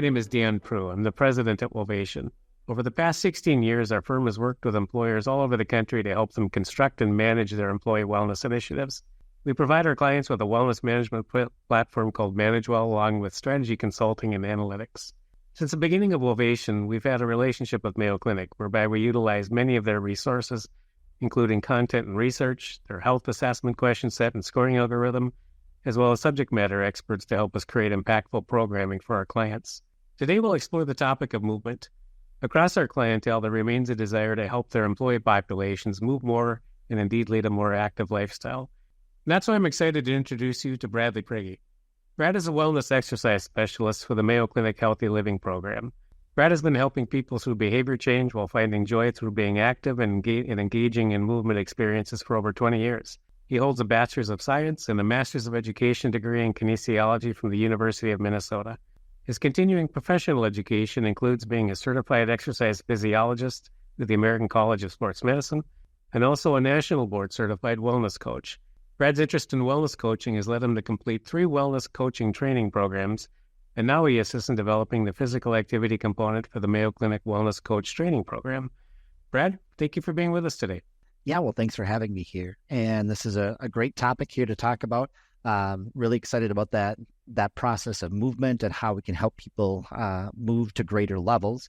name is Dan Prue. I'm the president at Wellvation. Over the past 16 years, our firm has worked with employers all over the country to help them construct and manage their employee wellness initiatives. We provide our clients with a wellness management platform called ManageWell, along with strategy consulting and analytics. Since the beginning of Wellvation, we've had a relationship with Mayo Clinic, whereby we utilize many of their resources, including content and research, their health assessment question set and scoring algorithm, as well as subject matter experts to help us create impactful programming for our clients. Today, we'll explore the topic of movement. Across our clientele, there remains a desire to help their employee populations move more and indeed lead a more active lifestyle. And that's why I'm excited to introduce you to Bradly Prigge. Brad is a wellness exercise specialist for the Mayo Clinic Healthy Living Program. Brad has been helping people through behavior change while finding joy through being active and engaging in movement experiences for over 20 years. He holds a Bachelor's of Science and a Master's of Education degree in Kinesiology from the University of Minnesota. His continuing professional education includes being a certified exercise physiologist with the American College of Sports Medicine and also a national board certified wellness coach. Brad's interest in wellness coaching has led him to complete 3 wellness coaching training programs, and now he assists in developing the physical activity component for the Mayo Clinic Wellness Coach Training Program. Brad, thank you for being with us today. Yeah, well, thanks for having me here. And this is a great topic here to talk about. Really excited about that process of movement and how we can help people move to greater levels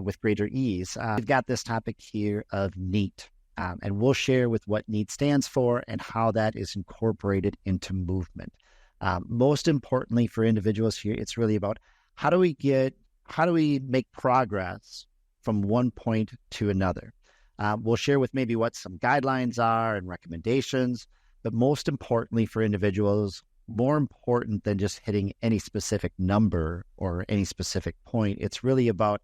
with greater ease. We've got this topic here of NEAT, and we'll share with what NEAT stands for and how that is incorporated into movement. Most importantly for individuals here, it's really about how do we make progress from one point to another. We'll share with maybe what some guidelines are and recommendations, but most importantly for individuals, more important than just hitting any specific number or any specific point, it's really about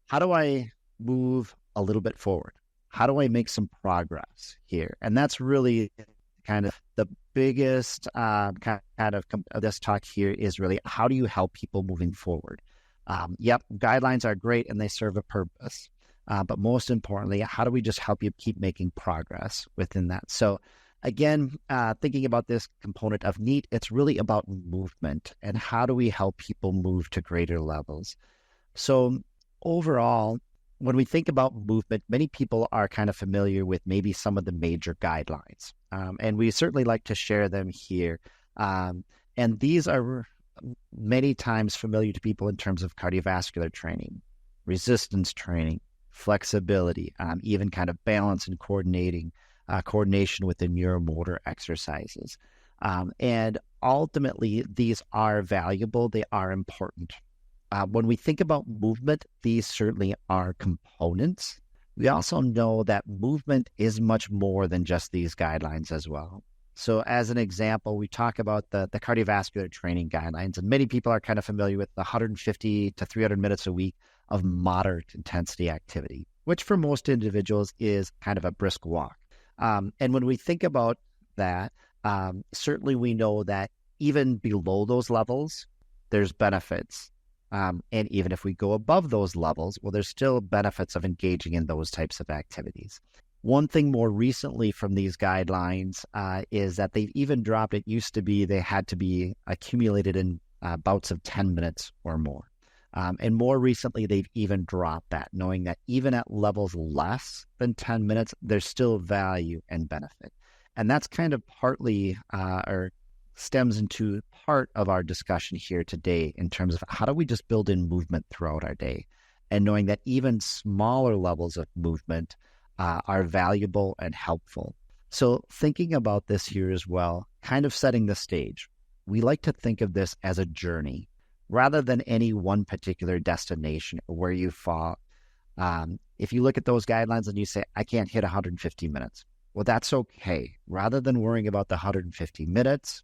how do I move a little bit forward? How do I make some progress here? And that's really kind of the biggest kind of this talk here is really how do you help people moving forward? Guidelines are great and they serve a purpose. But most importantly, how do we just help you keep making progress within that? So again, thinking about this component of NEAT, it's really about movement and how do we help people move to greater levels? So overall, when we think about movement, many people are kind of familiar with maybe some of the major guidelines. And we certainly like to share them here. And these are many times familiar to people in terms of cardiovascular training, resistance training, flexibility, even kind of balance and coordination within neuromotor exercises. And ultimately, these are valuable. They are important. When we think about movement, these certainly are components. We also know that movement is much more than just these guidelines as well. So as an example, we talk about the cardiovascular training guidelines, and many people are kind of familiar with the 150 to 300 minutes a week of moderate intensity activity, which for most individuals is kind of a brisk walk. And when we think about that, certainly we know that even below those levels, there's benefits. And even if we go above those levels, well, there's still benefits of engaging in those types of activities. One thing more recently from these guidelines is that they've even dropped, it used to be they had to be accumulated in bouts of 10 minutes or more. And more recently, they've even dropped that, knowing that even at levels less than 10 minutes, there's still value and benefit. And that's kind of partly or stems into part of our discussion here today in terms of how do we just build in movement throughout our day, and knowing that even smaller levels of movement are valuable and helpful. So thinking about this here as well, kind of setting the stage, we like to think of this as a journey rather than any one particular destination where you fall. If you look at those guidelines and you say, I can't hit 150 minutes, well, that's okay. Rather than worrying about the 150 minutes,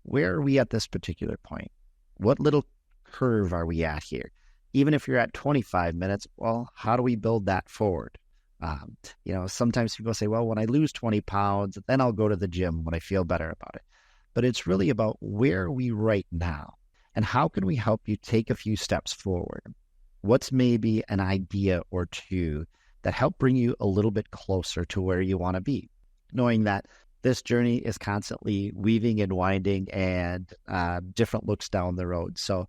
where are we at this particular point? What little curve are we at here? Even if you're at 25 minutes, well, how do we build that forward? Sometimes people say, well, when I lose 20 pounds, then I'll go to the gym when I feel better about it. But it's really about where are we right now? And how can we help you take a few steps forward? What's maybe an idea or two that help bring you a little bit closer to where you want to be? Knowing that this journey is constantly weaving and winding and different looks down the road. So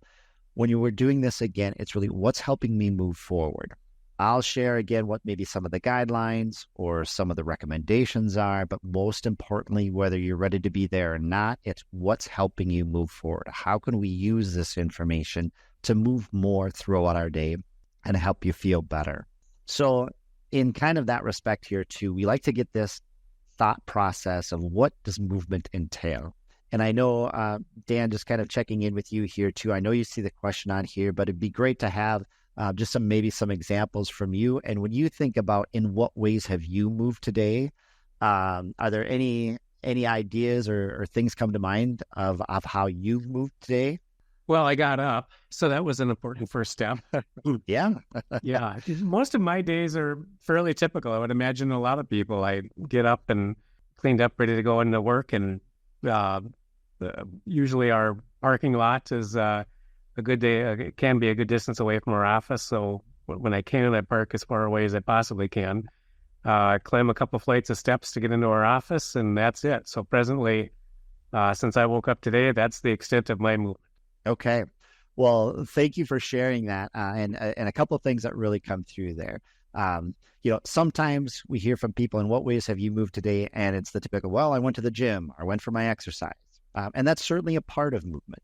when you were doing this again, it's really what's helping me move forward. I'll share again what maybe some of the guidelines or some of the recommendations are, but most importantly, whether you're ready to be there or not, it's what's helping you move forward. How can we use this information to move more throughout our day and help you feel better? So in kind of that respect here too, we like to get this thought process of what does movement entail? And I know, Dan, just kind of checking in with you here too. I know you see the question on here, but it'd be great to have just some examples from you. And when you think about in what ways have you moved today, are there any ideas or things come to mind of how you've moved today? Well, I got up, so that was an important first step. Yeah. Yeah. Most of my days are fairly typical. I would imagine a lot of people. I get up and cleaned up, ready to go into work, and usually our parking lot is a good day. It can be a good distance away from our office. So when I can, I park as far away as I possibly can. I climb a couple flights of steps to get into our office, and that's it. So presently, since I woke up today, that's the extent of my movement. Okay. Well, thank you for sharing that. And a couple of things that really come through there. Sometimes we hear from people, in what ways have you moved today? And it's the typical, well, I went to the gym or went for my exercise. And that's certainly a part of movement.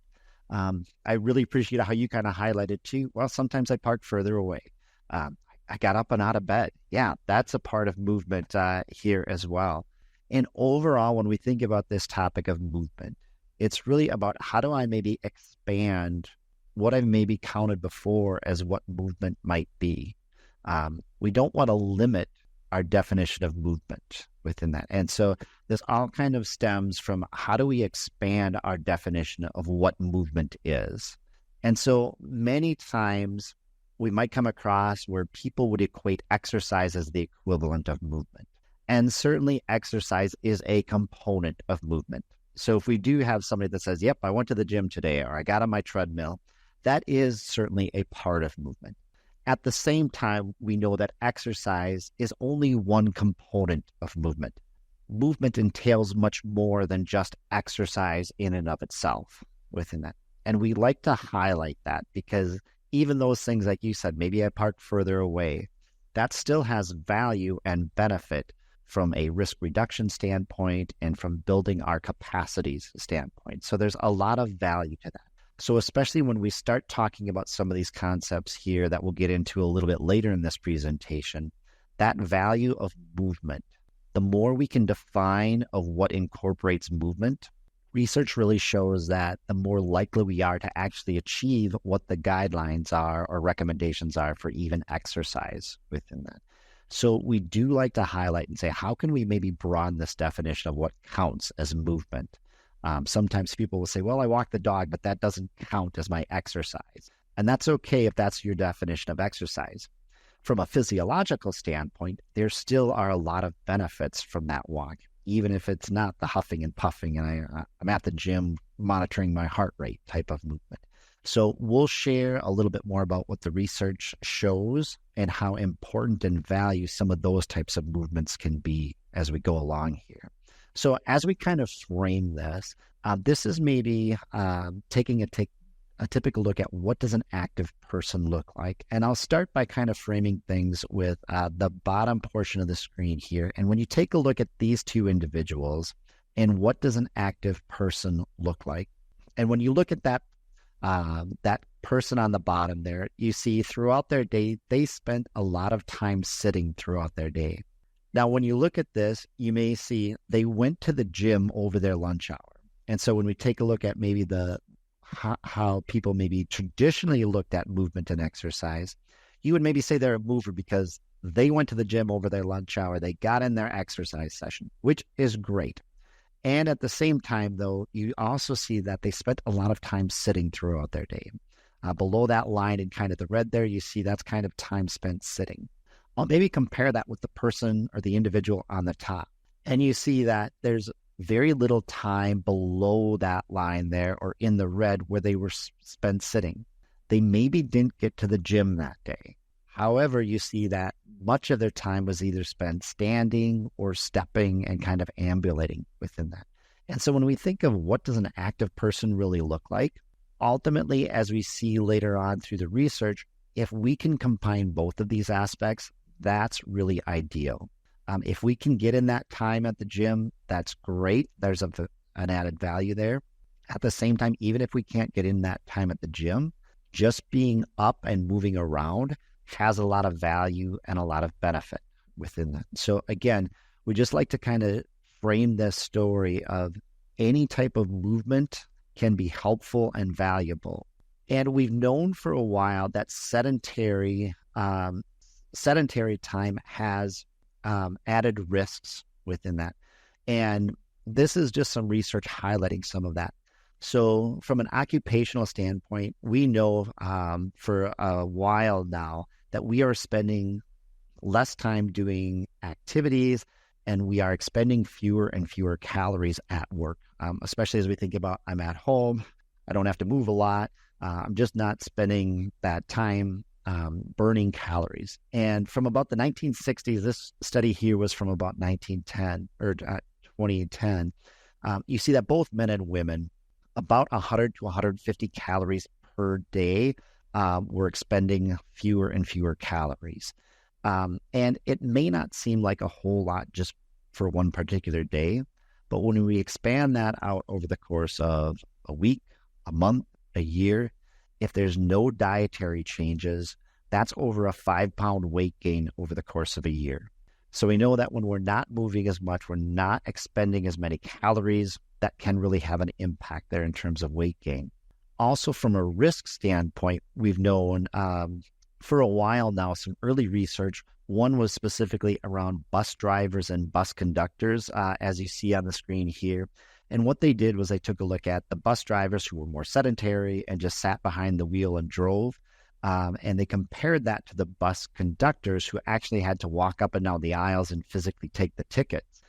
I really appreciate how you kind of highlighted too. Well, sometimes I park further away. I got up and out of bed. Yeah, that's a part of movement here as well. And overall, when we think about this topic of movement, it's really about how do I maybe expand what I've maybe counted before as what movement might be. We don't want to limit our definition of movement within that. And so this all kind of stems from how do we expand our definition of what movement is. And so many times we might come across where people would equate exercise as the equivalent of movement. And certainly exercise is a component of movement. So if we do have somebody that says, yep, I went to the gym today, or I got on my treadmill, that is certainly a part of movement. At the same time, we know that exercise is only one component of movement. Movement entails much more than just exercise in and of itself within that. And we like to highlight that because even those things, like you said, maybe I park further away, that still has value and benefit from a risk reduction standpoint and from building our capacities standpoint. So there's a lot of value to that. So especially when we start talking about some of these concepts here that we'll get into a little bit later in this presentation, that value of movement, the more we can define of what incorporates movement, research really shows that the more likely we are to actually achieve what the guidelines are or recommendations are for even exercise within that. So we do like to highlight and say, how can we maybe broaden this definition of what counts as movement? Sometimes people will say, well, I walk the dog, but that doesn't count as my exercise. And that's okay if that's your definition of exercise. From a physiological standpoint, there still are a lot of benefits from that walk, even if it's not the huffing and puffing and I'm at the gym monitoring my heart rate type of movement. So we'll share a little bit more about what the research shows and how important and value some of those types of movements can be as we go along here. So as we kind of frame this, this is maybe taking a typical look at what does an active person look like. And I'll start by kind of framing things with the bottom portion of the screen here. And when you take a look at these two individuals and what does an active person look like? And when you look at that person on the bottom there, you see throughout their day, they spent a lot of time sitting throughout their day. Now, when you look at this, you may see they went to the gym over their lunch hour. And so when we take a look at maybe how people maybe traditionally looked at movement and exercise, you would maybe say they're a mover because they went to the gym over their lunch hour. They got in their exercise session, which is great. And at the same time, though, you also see that they spent a lot of time sitting throughout their day. Below that line in kind of the red there, you see that's kind of time spent sitting. I'll maybe compare that with the person or the individual on the top. And you see that there's very little time below that line there or in the red where they were spent sitting. They maybe didn't get to the gym that day. However, you see that much of their time was either spent standing or stepping and kind of ambulating within that. And so when we think of what does an active person really look like, ultimately, as we see later on through the research, if we can combine both of these aspects, that's really ideal. If we can get in that time at the gym, that's great. There's an added value there. At the same time, even if we can't get in that time at the gym, just being up and moving around has a lot of value and a lot of benefit within that. So again, we just like to kind of frame this story of any type of movement can be helpful and valuable. And we've known for a while that sedentary time has added risks within that. And this is just some research highlighting some of that. So from an occupational standpoint, we know for a while now that we are spending less time doing activities and we are expending fewer and fewer calories at work, especially as we think about I'm at home, I don't have to move a lot, I'm just not spending that time burning calories. And from about the 1960s, this study here was from about 1910 or 2010, you see that both men and women, about 100 to 150 calories per day, were expending fewer and fewer calories. And it may not seem like a whole lot just for one particular day, but when we expand that out over the course of a week, a month, a year, if there's no dietary changes, that's over a 5-pound weight gain over the course of a year. So we know that when we're not moving as much, we're not expending as many calories, that can really have an impact there in terms of weight gain. Also, from a risk standpoint, we've known for a while now some early research. One was specifically around bus drivers and bus conductors, as you see on the screen here. And what they did was they took a look at the bus drivers who were more sedentary and just sat behind the wheel and drove. And they compared that to the bus conductors who actually had to walk up and down the aisles and physically take the tickets.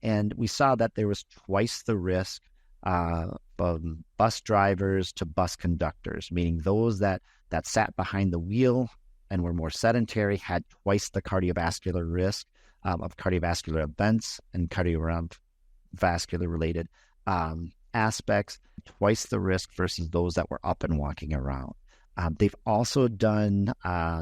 And we saw that there was twice the risk from bus drivers to bus conductors, meaning those that sat behind the wheel and were more sedentary had twice the cardiovascular risk of cardiovascular events and cardiovascular related aspects, twice the risk versus those that were up and walking around. They've also done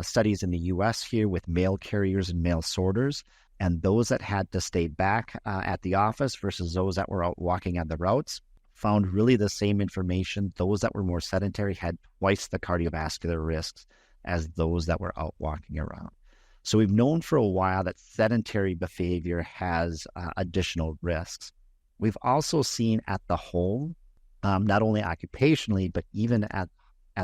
studies in the U.S. here with mail carriers and mail sorters, and those that had to stay back at the office versus those that were out walking on the routes found really the same information. Those that were more sedentary had twice the cardiovascular risks as those that were out walking around. So we've known for a while that sedentary behavior has additional risks. We've also seen at the home, not only occupationally, but even at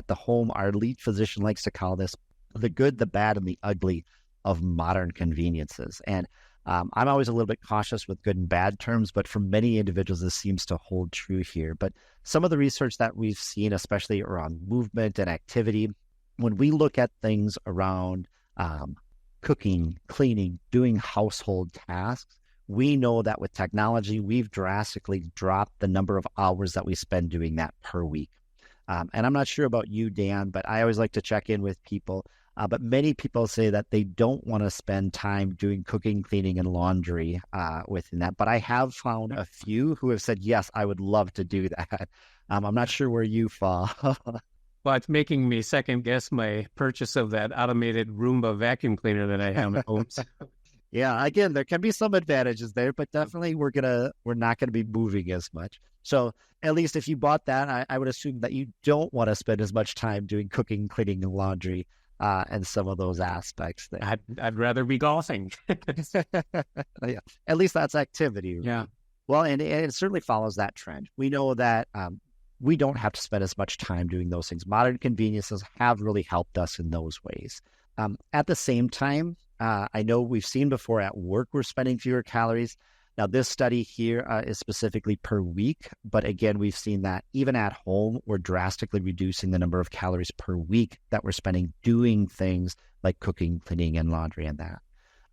the home, our lead physician likes to call this the good, the bad, and the ugly of modern conveniences. And I'm always a little bit cautious with good and bad terms, but for many individuals, this seems to hold true here. But some of the research that we've seen, especially around movement and activity, when we look at things around cooking, cleaning, doing household tasks, we know that with technology, we've drastically dropped the number of hours that we spend doing that per week. And I'm not sure about you, Dan, but I always like to check in with people. But many people say that they don't want to spend time doing cooking, cleaning, and laundry within that. But I have found a few who have said, yes, I would love to do that. I'm not sure where you fall. Well, it's making me second guess my purchase of that automated Roomba vacuum cleaner that I have at home. Yeah, again, there can be some advantages there, but definitely we're not gonna be moving as much. So at least if you bought that, I would assume that you don't want to spend as much time doing cooking, cleaning, and laundry and some of those aspects there. I'd rather be golfing. Yeah, at least that's activity. Right? Yeah. Well, and it certainly follows that trend. We know that we don't have to spend as much time doing those things. Modern conveniences have really helped us in those ways. At the same time, I know we've seen before at work, we're spending fewer calories. Now, this study here is specifically per week, but again, we've seen that even at home, we're drastically reducing the number of calories per week that we're spending doing things like cooking, cleaning, and laundry and that.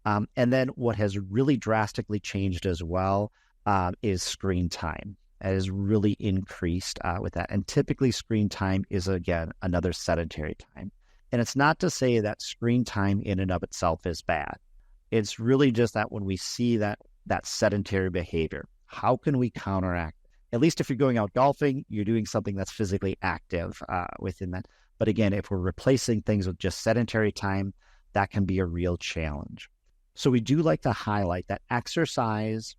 And then what has really drastically changed as well is screen time. It has really increased with that. And typically screen time is, again, another sedentary time. And it's not to say that screen time in and of itself is bad. It's really just that when we see that sedentary behavior, how can we counteract? at least if you're going out golfing, you're doing something that's physically active within that. But again, if we're replacing things with just sedentary time, that can be a real challenge. So we do like to highlight that exercise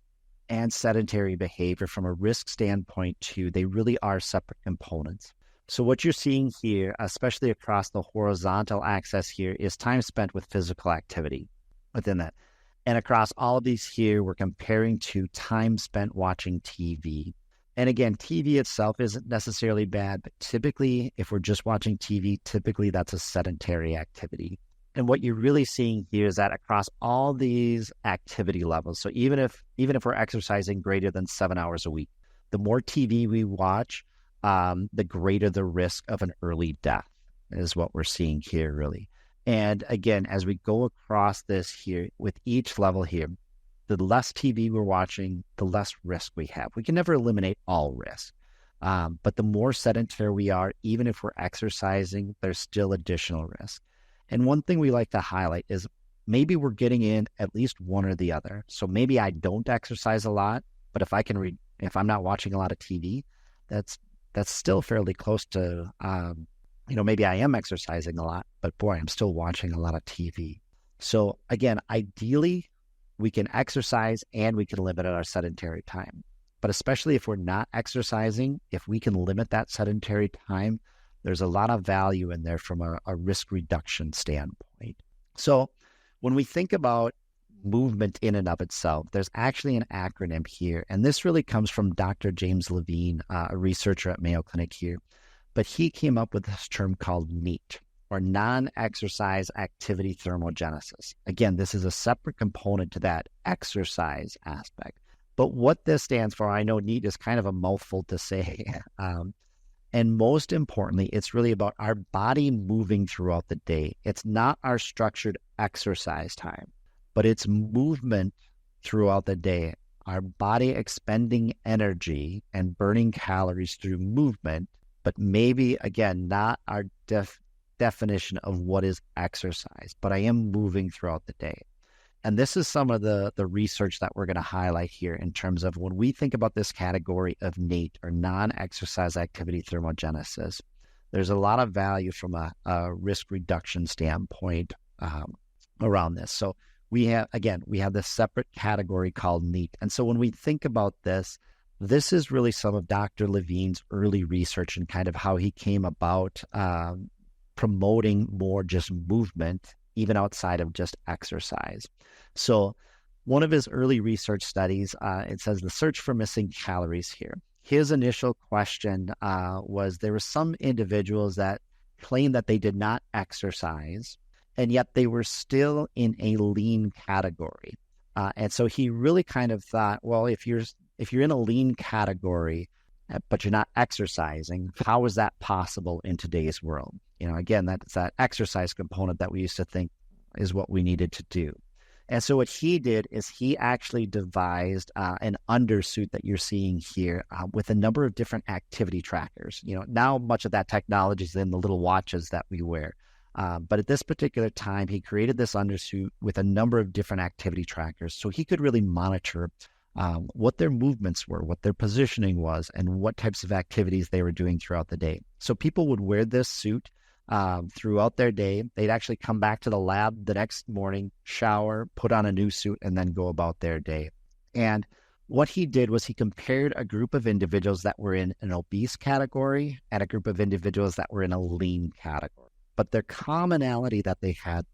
and sedentary behavior from a risk standpoint too, they really are separate components. So what you're seeing here, especially across the horizontal axis here, is time spent with physical activity within that. And across all of these here, we're comparing to time spent watching TV. And again, TV itself isn't necessarily bad, but typically, if we're just watching TV, typically that's a sedentary activity. And what you're really seeing here is that across all these activity levels, so even if we're exercising greater than 7 hours a week, the more TV we watch, the greater the risk of an early death is what we're seeing here, really. And again, as we go across this here, with each level here, the less TV we're watching, the less risk we have. We can never eliminate all risk. But the more sedentary we are, even if we're exercising, there's still additional risk. And one thing we like to highlight is maybe we're getting in at least one or the other. So maybe I don't exercise a lot, but if I can read, if I'm not watching a lot of TV, that's still fairly close to, maybe I am exercising a lot, but boy, I'm still watching a lot of TV. So again, ideally, we can exercise and we can limit our sedentary time. But especially if we're not exercising, if we can limit that sedentary time, there's a lot of value in there from a risk reduction standpoint. So when we think about movement in and of itself, there's actually an acronym here. And this really comes from Dr. James Levine, a researcher at Mayo Clinic here. But he came up with this term called NEAT, or non-exercise activity thermogenesis. Again, this is a separate component to that exercise aspect. But what this stands for, I know NEAT is kind of a mouthful to say. And most importantly, it's really about our body moving throughout the day. It's not our structured exercise time, but it's movement throughout the day. Our body expending energy and burning calories through movement, but maybe, again, not our definition of what is exercise, but I am moving throughout the day. And this is some of the research that we're going to highlight here in terms of when we think about this category of NEAT, or non-exercise activity thermogenesis, there's a lot of value from a risk reduction standpoint around this. So we have this separate category called NEAT. And so when we think about this, this is really some of Dr. Levine's early research and kind of how he came about promoting more just movement, even outside of just exercise. So one of his early research studies, it says the search for missing calories here. His initial question was there were some individuals that claimed that they did not exercise, and yet they were still in a lean category. And so he really kind of thought, well, if you're in a lean category, but you're not exercising, how is that possible in today's world? Again, that's that exercise component that we used to think is what we needed to do. And so what he did is he actually devised an undersuit that you're seeing here with a number of different activity trackers. Now much of that technology is in the little watches that we wear. But at this particular time, he created this undersuit with a number of different activity trackers so he could really monitor what their movements were, what their positioning was, and what types of activities they were doing throughout the day. So people would wear this suit throughout their day. They'd actually come back to the lab the next morning, shower, put on a new suit, and then go about their day. And what he did was he compared a group of individuals that were in an obese category and a group of individuals that were in a lean category. But their commonality that they had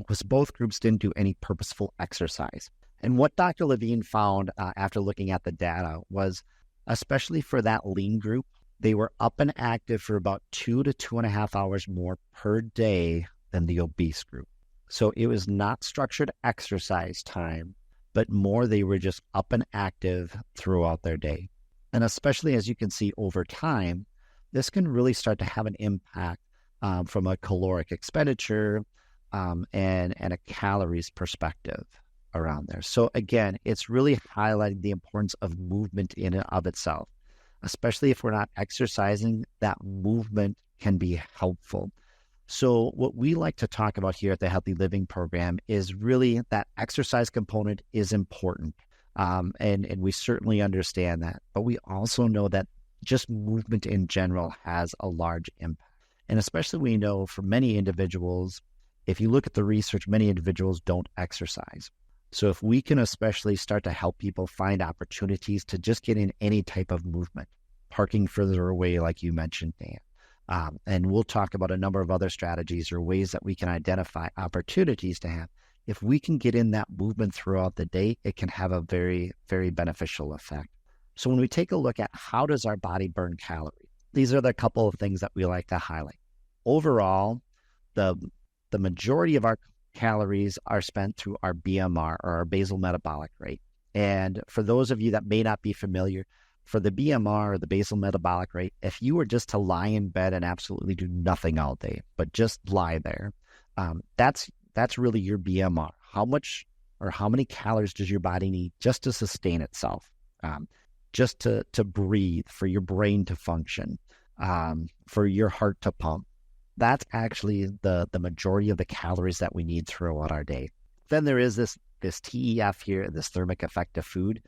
was both groups didn't do any purposeful exercise. And what Dr. Levine found after looking at the data was, especially for that lean group, they were up and active for about 2 to 2.5 hours more per day than the obese group. So it was not structured exercise time, but more they were just up and active throughout their day. And especially as you can see over time, this can really start to have an impact from a caloric expenditure and a calories perspective around there. So again, it's really highlighting the importance of movement in and of itself. Especially if we're not exercising, that movement can be helpful. So what we like to talk about here at the Healthy Living Program is really that exercise component is important. And we certainly understand that. But we also know that just movement in general has a large impact. And especially we know for many individuals, if you look at the research, many individuals don't exercise. So if we can especially start to help people find opportunities to just get in any type of movement, parking further away, like you mentioned, Dan. And we'll talk about a number of other strategies or ways that we can identify opportunities to have. If we can get in that movement throughout the day, it can have a very, very beneficial effect. So when we take a look at how does our body burn calories, these are the couple of things that we like to highlight. Overall, the majority of our calories are spent through our BMR, or our basal metabolic rate. And for those of you that may not be familiar, for the BMR, or the basal metabolic rate, if you were just to lie in bed and absolutely do nothing all day, but just lie there, that's really your BMR. How much or how many calories does your body need just to sustain itself, just to breathe, for your brain to function, for your heart to pump? That's actually the majority of the calories that we need throughout our day. Then there is this TEF here, this thermic effect of food.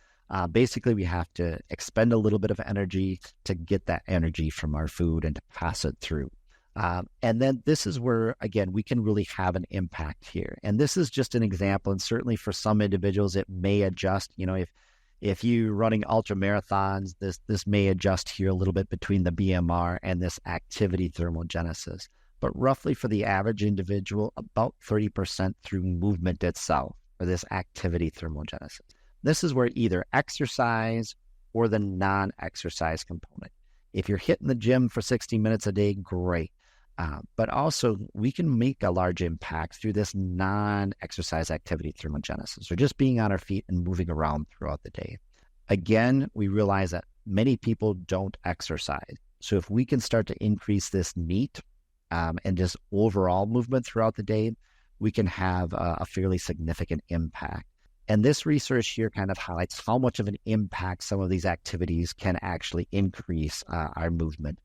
Basically, we have to expend a little bit of energy to get that energy from our food and to pass it through. And then this is where, again, we can really have an impact here. And this is just an example. And certainly for some individuals, it may adjust. If you're running ultra marathons, this may adjust here a little bit between the BMR and this activity thermogenesis. But roughly for the average individual, about 30% through movement itself, or this activity thermogenesis. This is where either exercise or the non-exercise component. If you're hitting the gym for 60 minutes a day, great. But also we can make a large impact through this non-exercise activity thermogenesis, or just being on our feet and moving around throughout the day. Again, we realize that many people don't exercise. So if we can start to increase this NEAT and just overall movement throughout the day, we can have a fairly significant impact. And this research here kind of highlights how much of an impact some of these activities can actually increase our movement.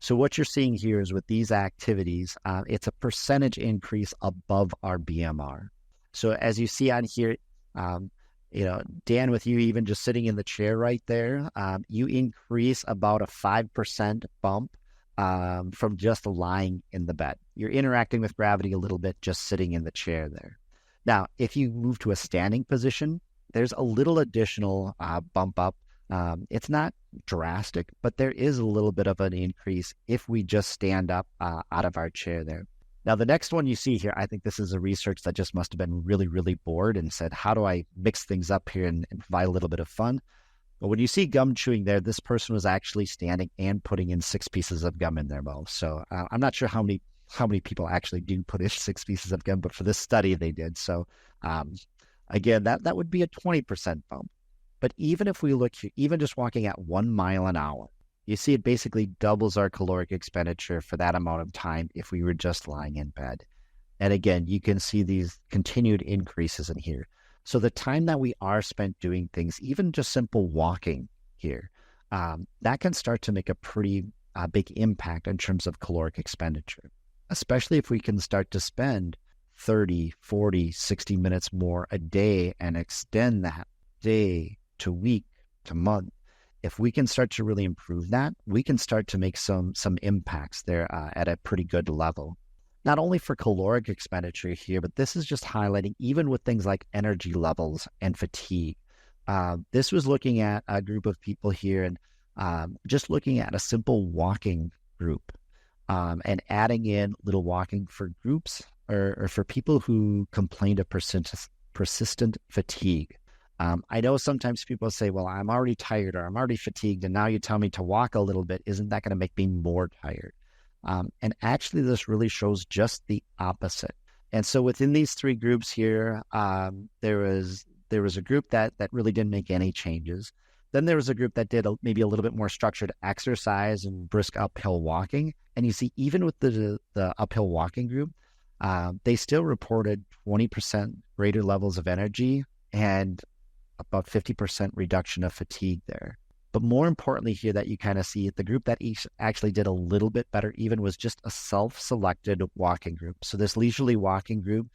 So what you're seeing here is with these activities, it's a percentage increase above our BMR. So as you see on here, Dan, with you even just sitting in the chair right there, you increase about a 5% bump from just lying in the bed. You're interacting with gravity a little bit just sitting in the chair there. Now, if you move to a standing position, there's a little additional bump up. It's not drastic, but there is a little bit of an increase if we just stand up out of our chair there. Now, the next one you see here, I think this is a research that just must have been really, really bored and said, how do I mix things up here and provide a little bit of fun? But when you see gum chewing there, this person was actually standing and putting in 6 pieces of gum in their mouth. So I'm not sure how many people actually do put in 6 pieces of gum, but for this study they did. So again, that would be a 20% bump. But even if we look here, even just walking at 1 mile an hour, you see it basically doubles our caloric expenditure for that amount of time if we were just lying in bed. And again, you can see these continued increases in here. So the time that we are spent doing things, even just simple walking here, that can start to make a pretty big impact in terms of caloric expenditure, especially if we can start to spend 30, 40, 60 minutes more a day and extend that day to week to month. If we can start to really improve that, we can start to make some impacts there at a pretty good level. Not only for caloric expenditure here, but this is just highlighting even with things like energy levels and fatigue. This was looking at a group of people here and just looking at a simple walking group and adding in little walking for groups or for people who complained of persistent fatigue. I know sometimes people say, well, I'm already tired or I'm already fatigued, and now you tell me to walk a little bit. Isn't that going to make me more tired? And actually, this really shows just the opposite. And so within these 3 groups here, there was a group that really didn't make any changes. Then there was a group that did maybe a little bit more structured exercise and brisk uphill walking. And you see, even with the uphill walking group, they still reported 20% greater levels of energy and about 50% reduction of fatigue there. But more importantly here that you kind of see, the group that actually did a little bit better even was just a self-selected walking group. So this leisurely walking group,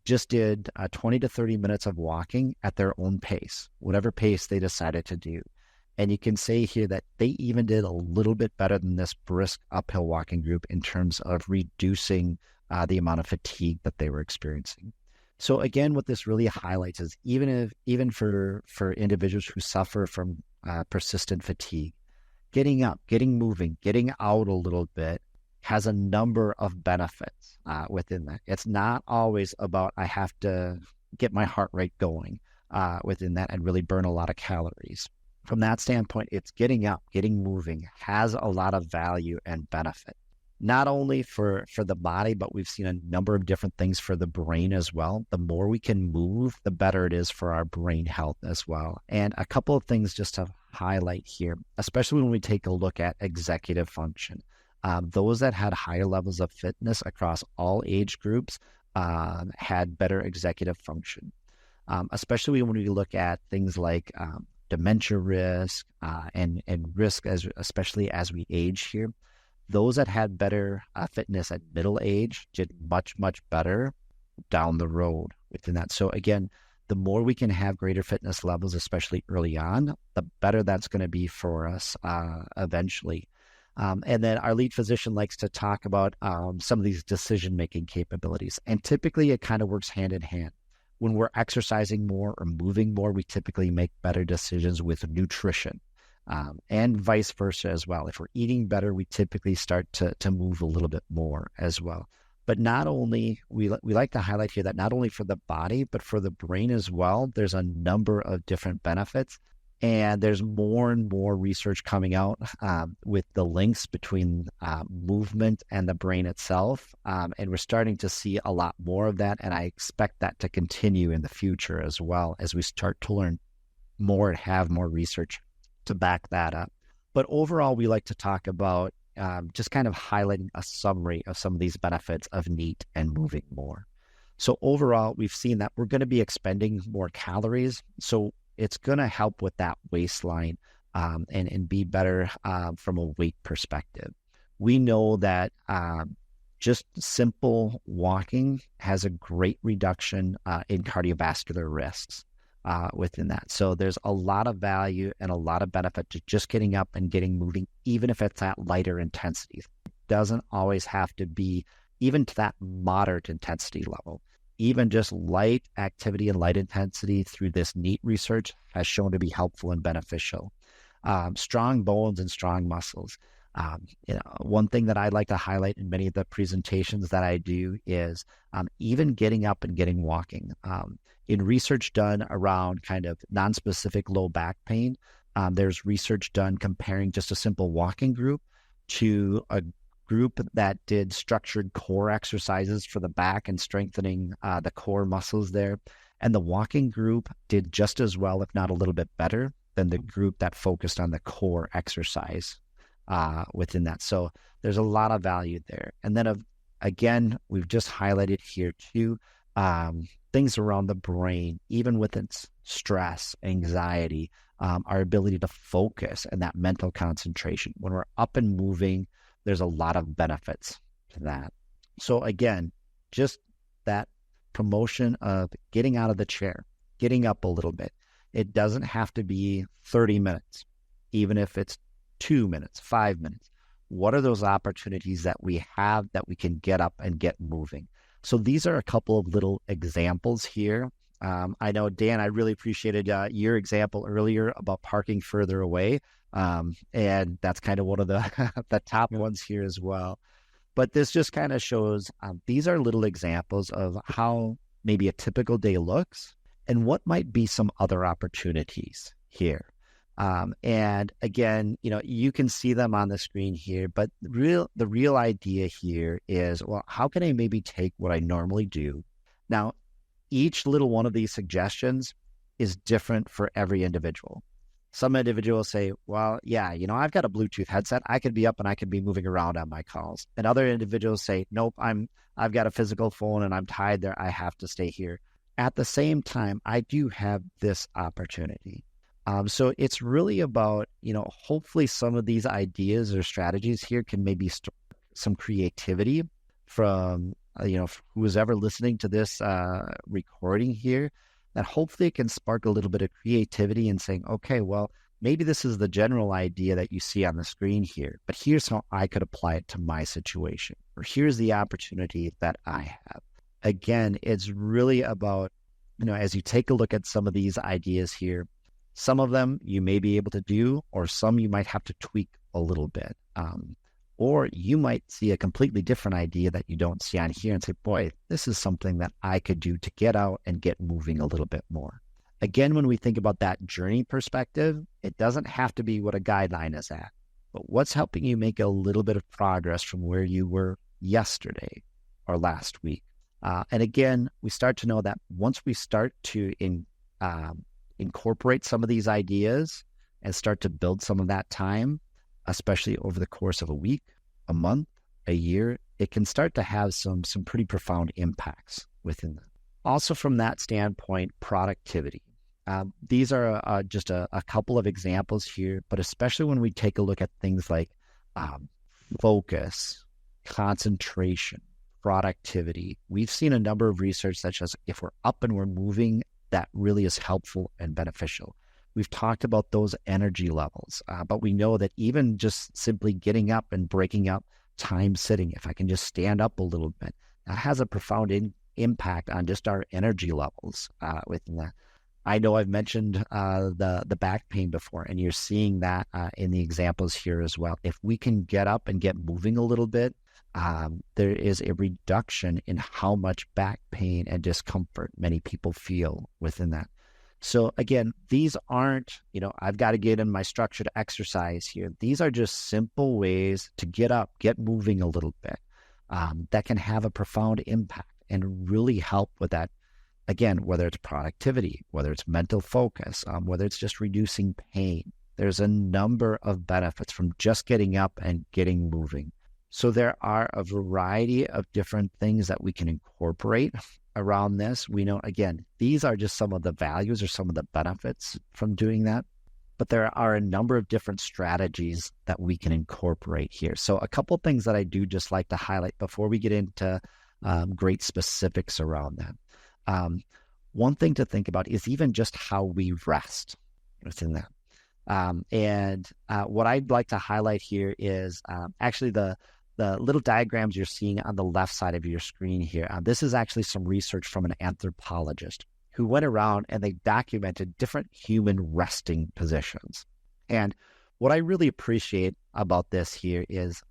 just did 20 to 30 minutes of walking at their own pace, whatever pace they decided to do. And you can say here that they even did a little bit better than this brisk uphill walking group in terms of reducing the amount of fatigue that they were experiencing. So again, what this really highlights is even for individuals who suffer from persistent fatigue, getting up, getting moving, getting out a little bit has a number of benefits within that. It's not always about I have to get my heart rate going within that and really burn a lot of calories. From that standpoint, it's getting up, getting moving has a lot of value and benefit, not only for the body, but we've seen a number of different things for the brain as well. The more we can move, the better it is for our brain health as well. And a couple of things just to highlight here, especially when we take a look at executive function. Those that had higher levels of fitness across all age groups had better executive function, especially when we look at things like dementia risk and risk especially as we age here. Those that had better fitness at middle age did much, much better down the road within that. So again, the more we can have greater fitness levels, especially early on, the better that's going to be for us eventually. And then our lead physician likes to talk about some of these decision-making capabilities. And typically it kind of works hand in hand. When we're exercising more or moving more, we typically make better decisions with nutrition. And vice versa as well. If we're eating better, we typically start to move a little bit more as well. But not only, we like to highlight here that not only for the body, but for the brain as well, there's a number of different benefits. And there's more and more research coming out with the links between movement and the brain itself. And we're starting to see a lot more of that. And I expect that to continue in the future as well as we start to learn more and have more research to back that up. But overall, we like to talk about just kind of highlighting a summary of some of these benefits of NEAT and moving more. So overall, we've seen that we're going to be expending more calories. So it's going to help with that waistline and be better from a weight perspective. We know that just simple walking has a great reduction in cardiovascular risks within that. So there's a lot of value and a lot of benefit to just getting up and getting moving, even if it's at lighter intensities. It doesn't always have to be even to that moderate intensity level. Even just light activity and light intensity through this NEAT research has shown to be helpful and beneficial. Strong bones and strong muscles. One thing that I like to highlight in many of the presentations that I do is even getting up and getting walking. In research done around kind of non-specific low back pain, there's research done comparing just a simple walking group to a group that did structured core exercises for the back and strengthening the core muscles there. And the walking group did just as well, if not a little bit better, than the group that focused on the core exercise within that. So there's a lot of value there. And then again, we've just highlighted here too, things around the brain, even with its stress, anxiety, our ability to focus and that mental concentration. When we're up and moving, there's a lot of benefits to that. So again, just that promotion of getting out of the chair, getting up a little bit. It doesn't have to be 30 minutes, even if it's 2 minutes, 5 minutes. What are those opportunities that we have that we can get up and get moving? So these are a couple of little examples here. I know, Dan, I really appreciated your example earlier about parking further away. And that's kind of one of the top ones here as well. But this just kind of shows these are little examples of how maybe a typical day looks and what might be some other opportunities here. And again, you can see them on the screen here, but the real idea here is, well, how can I maybe take what I normally do? Now, each little one of these suggestions is different for every individual. Some individuals say, well, yeah, I've got a Bluetooth headset. I could be up and I could be moving around on my calls. And other individuals say, nope, I've got a physical phone and I'm tied there. I have to stay here. At the same time, I do have this opportunity. So it's really about, hopefully some of these ideas or strategies here can maybe start some creativity from who is ever listening to this recording here, that hopefully it can spark a little bit of creativity and saying, okay, well, maybe this is the general idea that you see on the screen here, but here's how I could apply it to my situation, or here's the opportunity that I have. Again, it's really about, as you take a look at some of these ideas here, some of them you may be able to do, or some you might have to tweak a little bit. Or you might see a completely different idea that you don't see on here and say, boy, this is something that I could do to get out and get moving a little bit more. Again, when we think about that journey perspective, it doesn't have to be what a guideline is at, but what's helping you make a little bit of progress from where you were yesterday or last week. And again, we start to know that once we start to incorporate some of these ideas and start to build some of that time, especially over the course of a week, a month, a year, it can start to have some pretty profound impacts within them. Also from that standpoint, productivity. These are just a couple of examples here, but especially when we take a look at things like focus, concentration, productivity. We've seen a number of research such as if we're up and we're moving, that really is helpful and beneficial. We've talked about those energy levels, but we know that even just simply getting up and breaking up time sitting, if I can just stand up a little bit, that has a profound impact on just our energy levels within that. I know I've mentioned the back pain before, and you're seeing that in the examples here as well. If we can get up and get moving a little bit, there is a reduction in how much back pain and discomfort many people feel within that. So again, these aren't, I've got to get in my structured exercise here. These are just simple ways to get up, get moving a little bit that can have a profound impact and really help with that. Again, whether it's productivity, whether it's mental focus, whether it's just reducing pain, there's a number of benefits from just getting up and getting moving. So there are a variety of different things that we can incorporate around this. We know, again, these are just some of the values or some of the benefits from doing that, but there are a number of different strategies that we can incorporate here. So a couple of things that I do just like to highlight before we get into great specifics around that. One thing to think about is even just how we rest within that. And what I'd like to highlight here is actually the little diagrams you're seeing on the left side of your screen here. This is actually some research from an anthropologist who went around and they documented different human resting positions. And what I really appreciate about this here is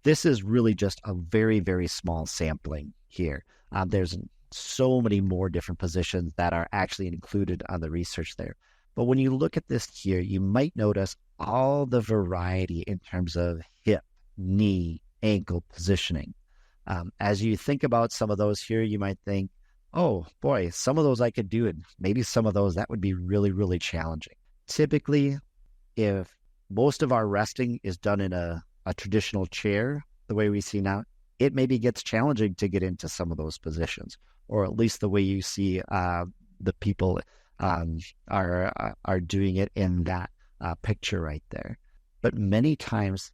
this is really just a very, very small sampling here. There's so many more different positions that are actually included on the research there. But when you look at this here, you might notice all the variety in terms of hip, knee, ankle positioning. As you think about some of those here, you might think, oh boy, some of those I could do, and maybe some of those that would be really, really challenging. Typically, if most of our resting is done in a traditional chair, the way we see now, it maybe gets challenging to get into some of those positions, or at least the way you see the people are doing it in that picture right there. But many times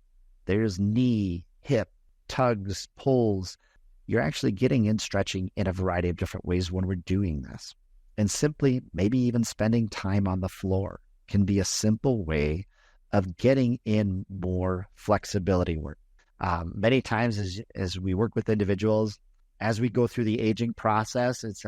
there's knee, hip, tugs, pulls. You're actually getting in stretching in a variety of different ways when we're doing this. And simply maybe even spending time on the floor can be a simple way of getting in more flexibility work. Many times as we work with individuals, as we go through the aging process, it's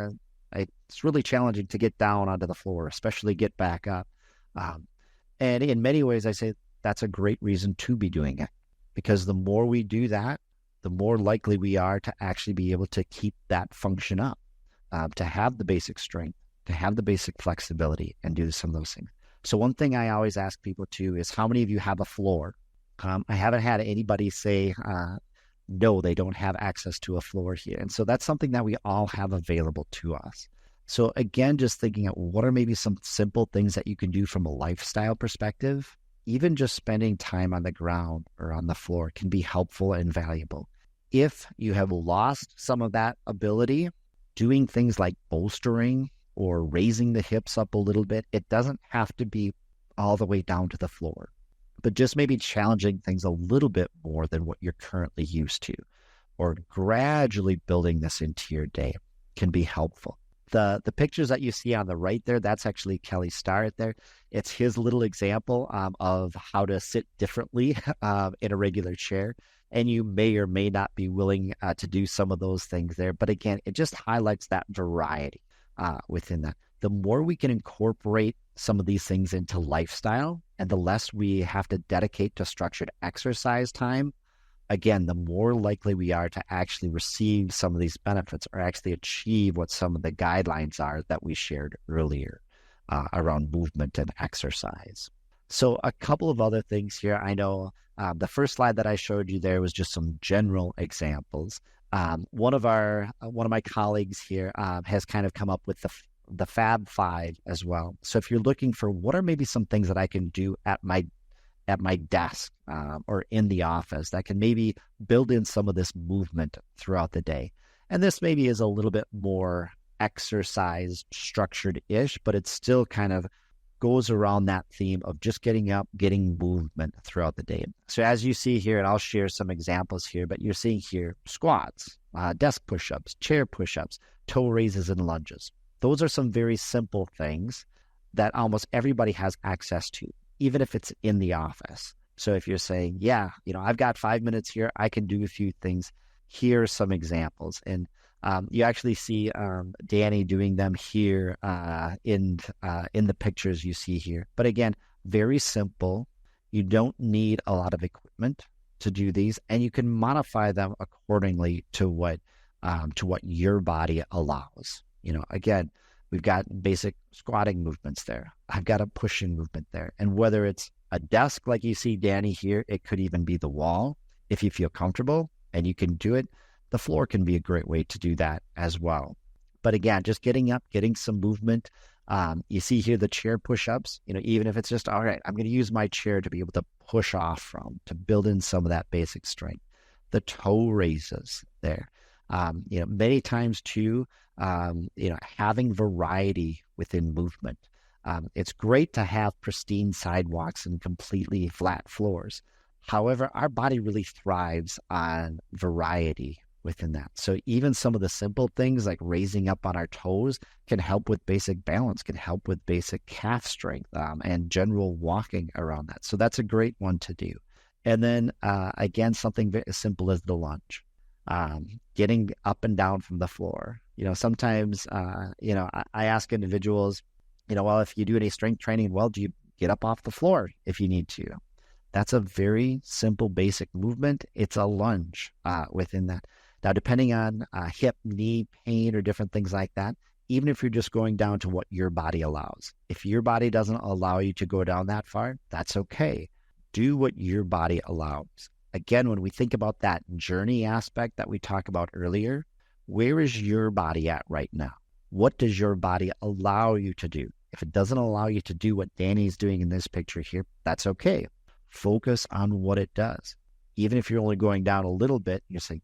really challenging to get down onto the floor, especially get back up. And in many ways, I say that's a great reason to be doing it, because the more we do that, the more likely we are to actually be able to keep that function up, to have the basic strength, to have the basic flexibility and do some of those things. So one thing I always ask people too is, how many of you have a floor? I haven't had anybody say, no, they don't have access to a floor here. And so that's something that we all have available to us. So again, just thinking of what are maybe some simple things that you can do from a lifestyle perspective. Even just spending time on the ground or on the floor can be helpful and valuable. If you have lost some of that ability, doing things like bolstering or raising the hips up a little bit, it doesn't have to be all the way down to the floor, but just maybe challenging things a little bit more than what you're currently used to. or gradually building this into your day can be helpful. The pictures that you see on the right there, that's actually Kelly Starr there. It's his little example of how to sit differently in a regular chair. And you may or may not be willing to do some of those things there. But again, it just highlights that variety within that. The more we can incorporate some of these things into lifestyle and the less we have to dedicate to structured exercise time, again, the more likely we are to actually receive some of these benefits or actually achieve what some of the guidelines are that we shared earlier around movement and exercise. So a couple of other things here. I know the first slide that I showed you there was just some general examples. One of my colleagues here has kind of come up with the Fab Five as well. So if you're looking for what are maybe some things that I can do at my desk or in the office that can maybe build in some of this movement throughout the day. And this maybe is a little bit more exercise structured-ish, but it still kind of goes around that theme of just getting up, getting movement throughout the day. So as you see here, and I'll share some examples here, but you're seeing here squats, desk push-ups, chair push-ups, toe raises, and lunges. Those are some very simple things that almost everybody has access to, even if it's in the office. So if you're saying, yeah, I've got 5 minutes here, I can do a few things. Here are some examples. And you actually see Danny doing them here in the pictures you see here. But again, very simple. You don't need a lot of equipment to do these, and you can modify them accordingly to what your body allows. Again, we've got basic squatting movements there. I've got a pushing movement there. And whether it's a desk like you see Danny here, it could even be the wall. If you feel comfortable and you can do it, the floor can be a great way to do that as well. But again, just getting up, getting some movement. You see here the chair push-ups, even if it's just, all right, I'm going to use my chair to be able to push off from, to build in some of that basic strength. The toe raises there. Many times too, having variety within movement. It's great to have pristine sidewalks and completely flat floors. However, our body really thrives on variety within that. So even some of the simple things like raising up on our toes can help with basic balance, can help with basic calf strength and general walking around that. So that's a great one to do. And then again, something very simple as the lunge. Getting up and down from the floor. Sometimes, I ask individuals, well, if you do any strength training, well, do you get up off the floor if you need to? That's a very simple, basic movement. It's a lunge within that. Now, depending on hip, knee pain or different things like that, even if you're just going down to what your body allows, if your body doesn't allow you to go down that far, that's okay. Do what your body allows. Again, when we think about that journey aspect that we talked about earlier, where is your body at right now? What does your body allow you to do? If it doesn't allow you to do what Danny's doing in this picture here, that's okay. Focus on what it does. Even if you're only going down a little bit, you're saying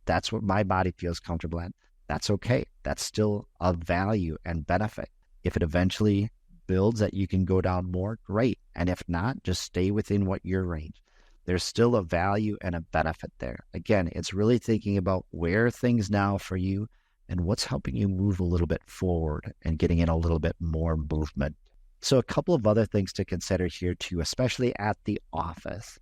that's what my body feels comfortable at. That's okay. That's still of value and benefit. If it eventually builds that you can go down more, great. And if not, just stay within what your range. There's still a value and a benefit there. Again, it's really thinking about where are things now for you and what's helping you move a little bit forward and getting in a little bit more movement. So a couple of other things to consider here too, especially at the office.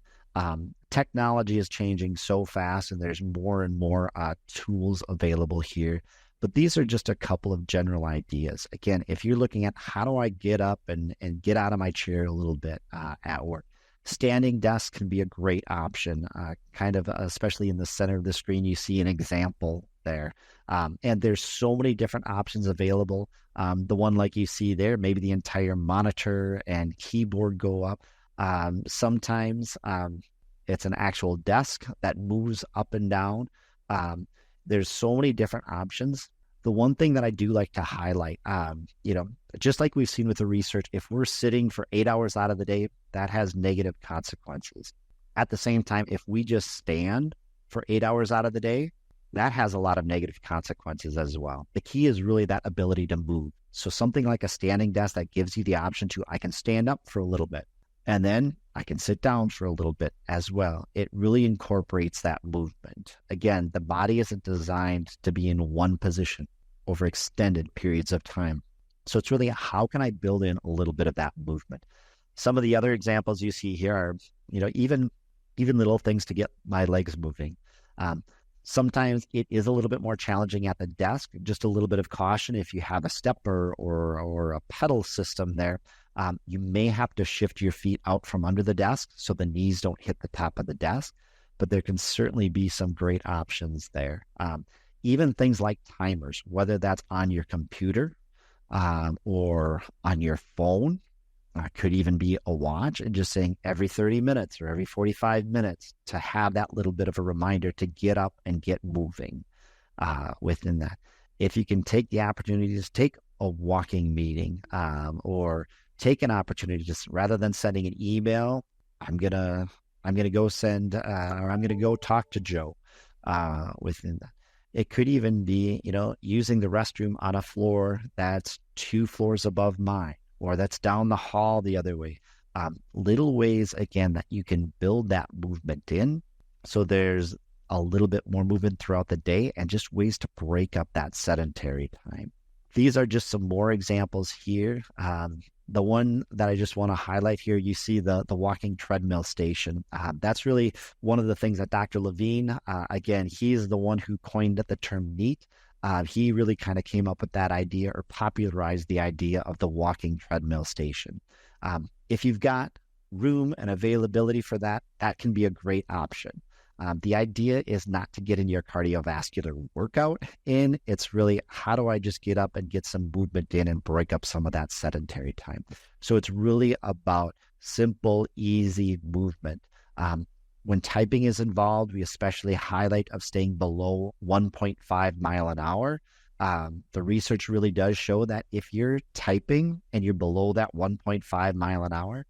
Technology is changing so fast and there's more and more tools available here. But these are just a couple of general ideas. Again, if you're looking at how do I get up and get out of my chair a little bit at work, standing desk can be a great option, especially in the center of the screen, you see an example there. And there's so many different options available. The one like you see there, maybe the entire monitor and keyboard go up. Sometimes it's an actual desk that moves up and down. There's so many different options. The one thing that I do like to highlight, just like we've seen with the research, if we're sitting for 8 hours out of the day, that has negative consequences. At the same time, if we just stand for 8 hours out of the day, that has a lot of negative consequences as well. The key is really that ability to move. So something like a standing desk that gives you the option to, I can stand up for a little bit. And then I can sit down for a little bit as well. It really incorporates that movement. Again, the body isn't designed to be in one position over extended periods of time. So it's really, how can I build in a little bit of that movement? Some of the other examples you see here are, even little things to get my legs moving. Sometimes it is a little bit more challenging at the desk. Just a little bit of caution. If you have a stepper or a pedal system there, you may have to shift your feet out from under the desk so the knees don't hit the top of the desk. But there can certainly be some great options there. Even things like timers, whether that's on your computer or on your phone, could even be a watch, and just saying every 30 minutes or every 45 minutes to have that little bit of a reminder to get up and get moving within that. If you can take the opportunity to take a walking meeting or take an opportunity, just rather than sending an email, I'm gonna go send or I'm gonna go talk to Joe within that. It could even be, using the restroom on a floor that's 2 floors above mine, or that's down the hall the other way. Little ways, again, that you can build that movement in. So there's a little bit more movement throughout the day, and just ways to break up that sedentary time. These are just some more examples here. The one that I just want to highlight here, you see the walking treadmill station. That's really one of the things that Dr. Levine, again, he's the one who coined the term NEAT. He really kind of came up with that idea, or popularized the idea of the walking treadmill station. If you've got room and availability for that, that can be a great option. The idea is not to get in your cardiovascular workout in. It's really, how do I just get up and get some movement in and break up some of that sedentary time? So it's really about simple, easy movement. When typing is involved, we especially highlight of staying below 1.5 mile an hour. The research really does show that if you're typing and you're below that 1.5 mile an hour,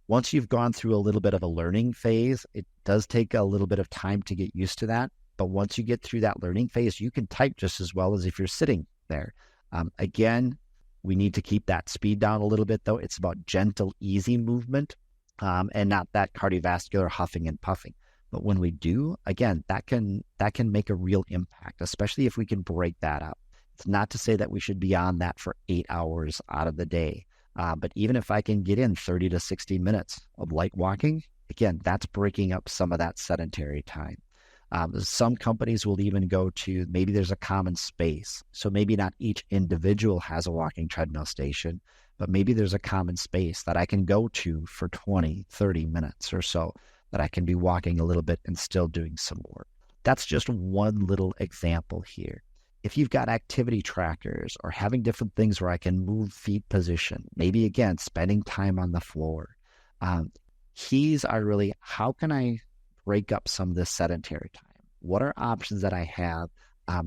once you've gone through a little bit of a learning phase, it does take a little bit of time to get used to that. But once you get through that learning phase, you can type just as well as if you're sitting there. Again, we need to keep that speed down a little bit, though. It's about gentle, easy movement and not that cardiovascular huffing and puffing. But when we do, again, that can make a real impact, especially if we can break that up. It's not to say that we should be on that for 8 hours out of the day. But even if I can get in 30 to 60 minutes of light walking, again, that's breaking up some of that sedentary time. Some companies will even go to, maybe there's a common space. So maybe not each individual has a walking treadmill station, but maybe there's a common space that I can go to for 20, 30 minutes or so, that I can be walking a little bit and still doing some work. That's just one little example here. If you've got activity trackers or having different things where I can move feet position, maybe again, spending time on the floor, keys are really, how can I break up some of this sedentary time? What are options that I have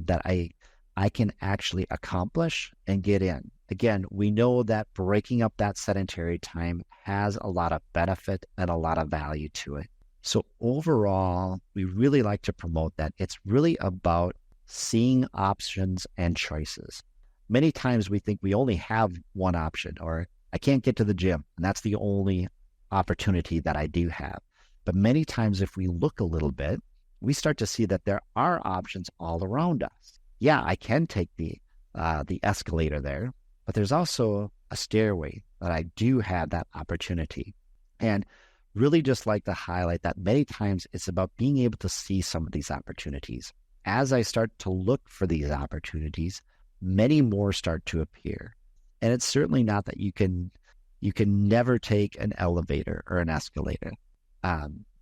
that I can actually accomplish and get in? Again, we know that breaking up that sedentary time has a lot of benefit and a lot of value to it. So overall, we really like to promote that. It's really about seeing options and choices. Many times we think we only have one option, or I can't get to the gym, and that's the only opportunity that I do have. But many times if we look a little bit, we start to see that there are options all around us. Yeah, I can take the escalator there, but there's also a stairway that I do have that opportunity. And really just like to highlight that many times it's about being able to see some of these opportunities. As I start to look for these opportunities, many more start to appear. And it's certainly not that you can never take an elevator or an escalator.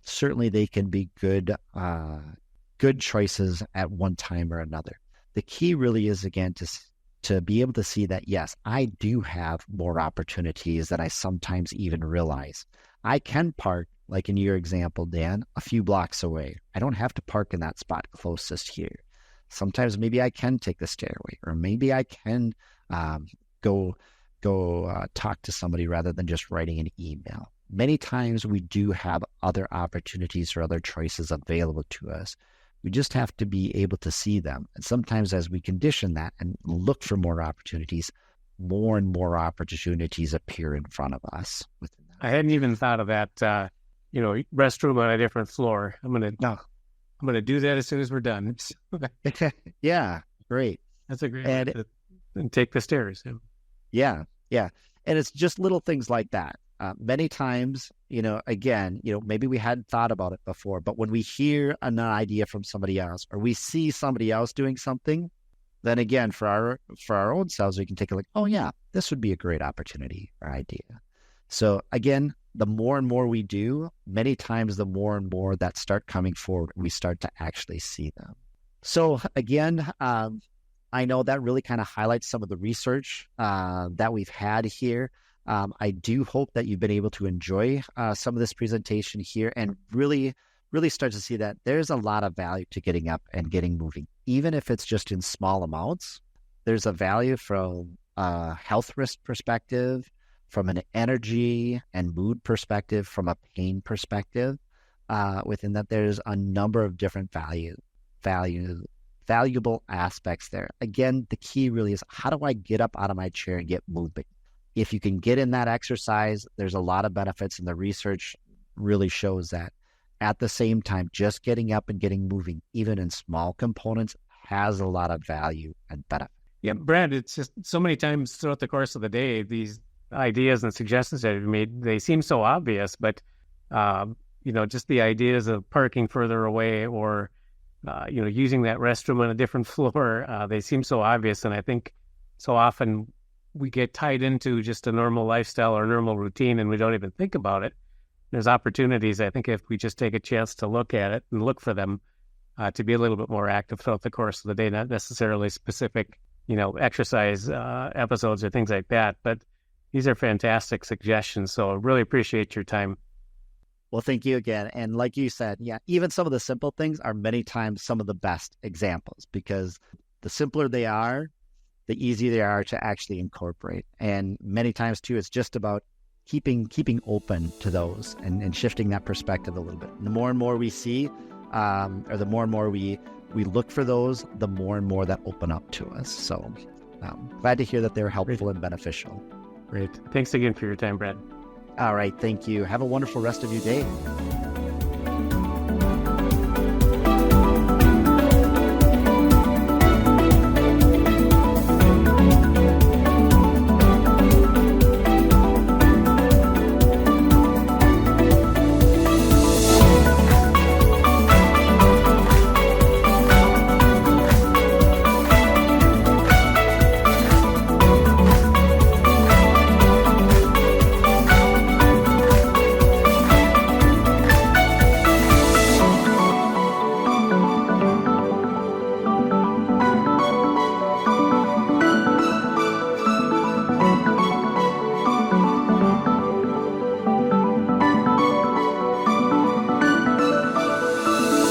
Certainly they can be good choices at one time or another. The key really is, again, to be able to see that, yes, I do have more opportunities than I sometimes even realize. I can park, like in your example, Dan, a few blocks away. I don't have to park in that spot closest here. Sometimes maybe I can take the stairway, or maybe I can go talk to somebody rather than just writing an email. Many times we do have other opportunities or other choices available to us. We just have to be able to see them. And sometimes as we condition that and look for more opportunities, more and more opportunities appear in front of us within that. I hadn't even thought of that, restroom on a different floor. I'm going to do that as soon as we're done. Yeah, great. That's a great way and take the stairs. Yeah. And it's just little things like that. Many times, again, maybe we hadn't thought about it before, but when we hear an idea from somebody else or we see somebody else doing something, then again, for our own selves, we can take a look, oh yeah, this would be a great opportunity or idea. So again, the more and more we do, many times the more and more that start coming forward, we start to actually see them. So again, I know that really kind of highlights some of the research that we've had here. I do hope that you've been able to enjoy some of this presentation here and really start to see that there's a lot of value to getting up and getting moving. Even if it's just in small amounts, there's a value from a health risk perspective, from an energy and mood perspective, from a pain perspective. Within that, there's a number of different valuable aspects there. Again, the key really is, how do I get up out of my chair and get moving? If you can get in that exercise, there's a lot of benefits, and the research really shows that. At the same time, just getting up and getting moving, even in small components, has a lot of value and benefit. Yeah, Brad, it's just so many times throughout the course of the day, these ideas and suggestions that you've made, they seem so obvious, but, just the ideas of parking further away or, using that restroom on a different floor, they seem so obvious. And I think so often we get tied into just a normal lifestyle or normal routine and we don't even think about it. There's opportunities, I think, if we just take a chance to look at it and look for them, to be a little bit more active throughout the course of the day, not necessarily specific, exercise episodes or things like that. But these are fantastic suggestions. So I really appreciate your time. Well, thank you again. And like you said, yeah, even some of the simple things are many times some of the best examples, because the simpler they are, the easier they are to actually incorporate. And many times too, it's just about keeping open to those and shifting that perspective a little bit. And the more and more we see, or the more and more we look for those, the more and more that open up to us. So glad to hear that they're helpful and beneficial. Great. Thanks again for your time, Brad. All right. Thank you. Have a wonderful rest of your day.